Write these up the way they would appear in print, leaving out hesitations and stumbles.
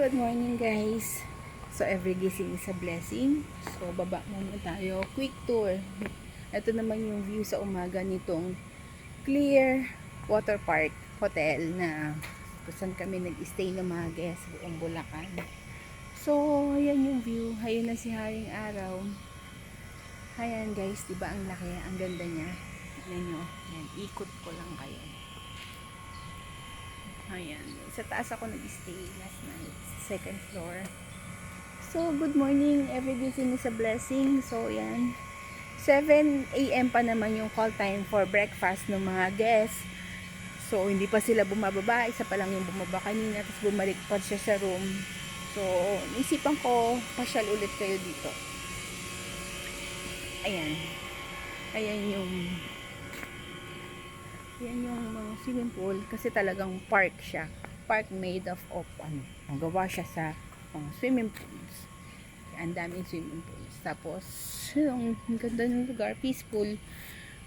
Good morning guys. So every gising is a blessing. So baba muna tayo. Quick tour. Ito naman yung view sa umaga nitong Clear Water Park Hotel na kung saan kami nag-stay ng mga guests buong Bulacan. So ayan yung view. Ayun na si Haring Araw. Ayan guys, diba ang laki? Ang ganda niya. Tignan nyo. Ayan, ikot ko lang kayo. Ayan. Sa taas ako nag-stay last night. Second floor. So, good morning. Every gising is a blessing. So, yan. 7 a.m. pa naman yung call time for breakfast ng mga guests. So, hindi pa sila bumababa. Isa pa lang yung bumaba kanina. Tapos bumalik pa siya sa room. So, isipan ko, pasyal ulit kayo dito. Ayan. Ayan yung mga swimming pool kasi talagang park siya. Park made of ano. Gawa siya sa swimming pools. Ang daming swimming pools. Tapos, yung ganda ng lugar, peaceful.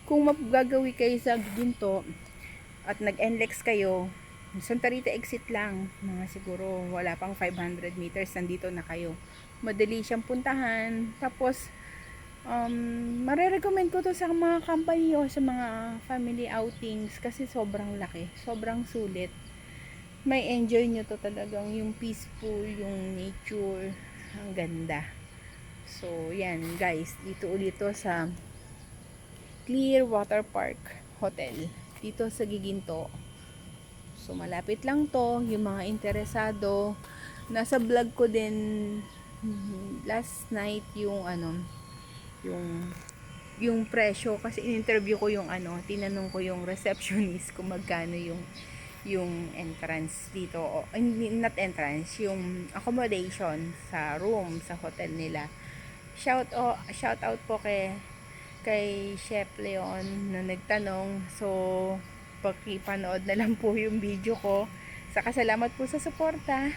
Kung magagawi kayo sa Ginto at nag-NLEX kayo, Santa Rita exit lang. Mga siguro wala pang 500 meters, nandito na kayo. Madali siyang puntahan. Tapos, marirecommend ko to sa mga company o sa mga family outings kasi sobrang laki, sobrang sulit. May enjoy nyo to talagang yung peaceful, yung nature, ang ganda. So, yan guys, dito ulit to sa Clear Water Park Hotel, dito sa Giginto. So, malapit lang to, yung mga interesado. Nasa vlog ko din last night yung presyo kasi in-interview ko yung tinanong ko yung receptionist kung magkano yung entrance dito, not entrance, yung accommodation sa room sa hotel nila. Shout out po kay Chef Leon na nagtanong. So pakipanood na lang po yung video ko. Saka salamat po sa suporta.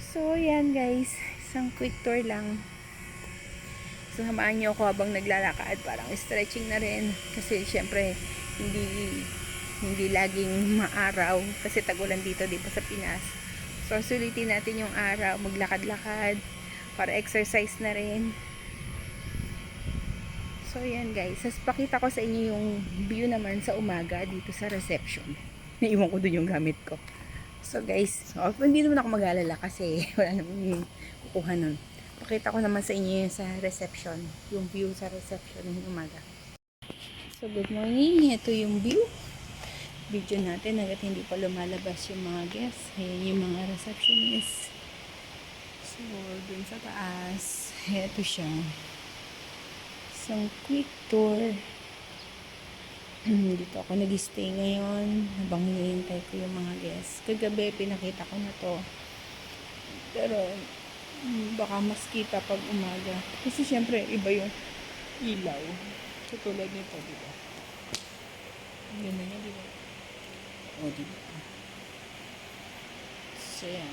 So yan guys, isang quick tour lang. So, hamaan nyo ako habang naglalakad. Parang stretching na rin. Kasi, syempre, hindi laging maaraw. Kasi tagulan dito sa Pinas. So, sulitin natin yung araw. Maglakad-lakad. Para exercise na rin. So, yan guys. Sas pakita ko sa inyo yung view naman sa umaga dito sa reception. Naiwan ko dun yung gamit ko. So, guys. Hindi naman ako mag-alala kasi wala naman kukuha nun. Pakita ko naman sa inyo sa reception, yung view sa reception ng umaga. So good morning, ito yung view video natin hanggat hindi pa lumalabas yung mga guests. Ayan yung mga receptionists. So dun sa taas, ito siya, isang quick tour. Dito ako nag-stay ngayon habang hinihintay ko yung mga guests. Kagabi pinakita ko na to, pero baka mas kita pag umaga kasi syempre iba yung ilaw katulad nito, diba? Ang ganda niya, diba? O, diba? So yan,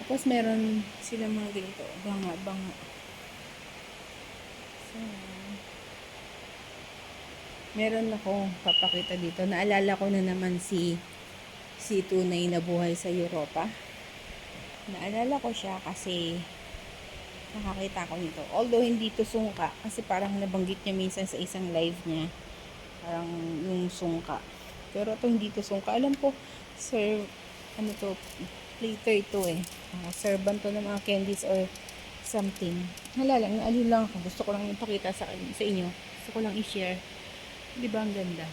tapos meron sila mga ganito banga. So meron ako papakita dito. Naalala ko na naman si Tunay na Buhay sa Europa. Naalala ko siya kasi nakakita ko nito. Although hindi to sungka kasi parang nabanggit niya minsan sa isang live niya. Parang yung sungka. Pero to hindi to sungka. Alam ko, plater to eh. Servant to ng mga candies or something. Naalala lang ako. Gusto ko lang ipakita sa inyo. Gusto ko lang i-share. Diba ang ganda?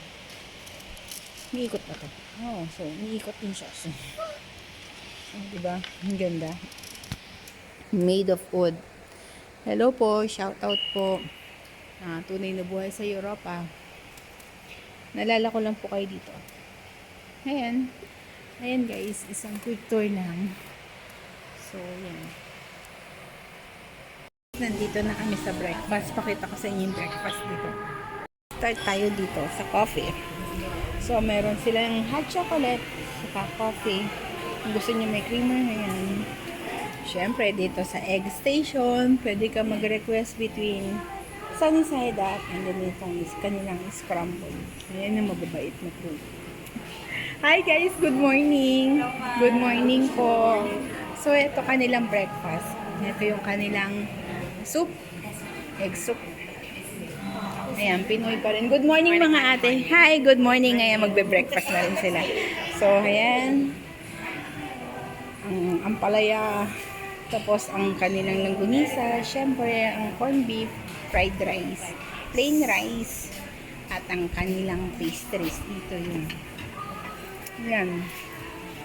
Umiikot ba to? Oh, so umiikot din siya. So, diba? Ang ganda. Made of wood. Hello po. Shout out po. Tunay na Buhay sa Europa. Nalala ko lang po kayo dito. Ayan. Ayan guys. Isang quick tour lang. So, yan. Nandito na kami sa breakfast. Pakita ko sa inyo yung breakfast dito. Start tayo dito sa coffee. So, meron silang hot chocolate saka coffee. Kung gusto niyo may creamer, ayan. Siyempre, dito sa egg station, pwede ka mag-request between sunny side up and then itong kanilang scramble. Ayan ang mababait na crew. Hi guys, good morning. Good morning po. So ito kanilang breakfast. Ito yung kanilang soup, egg soup. Ayan, Pinoy pa rin. Good morning mga ate. Hi, good morning. Ngayon magbe-breakfast na rin sila. So ayan, ang ampalaya, tapos ang kanilang langgunisa, syempre ang corned beef, fried rice, plain rice, at ang kanilang pastries dito yung yan,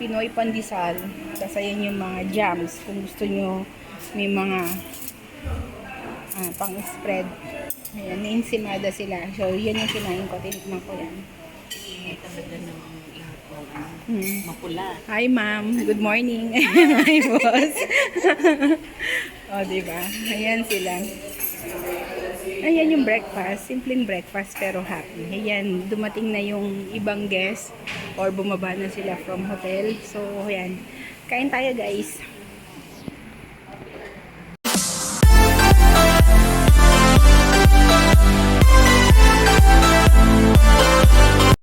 Pinoy pandesal. Tapos ayan yung mga jams. Kung gusto nyo, may mga pang-spread. Ayan, may ensimada sila. So, yan yung kinain ko. Tinikman ko yan. Ay, talaga namang mapula. Hi, ma'am. Good morning. Hi, boss. O, diba? Ayan sila. Ayan yung breakfast. Simpleng breakfast pero happy. Ayan, dumating na yung ibang guest or bumaba na sila from hotel. So, ayan. Kain tayo, guys.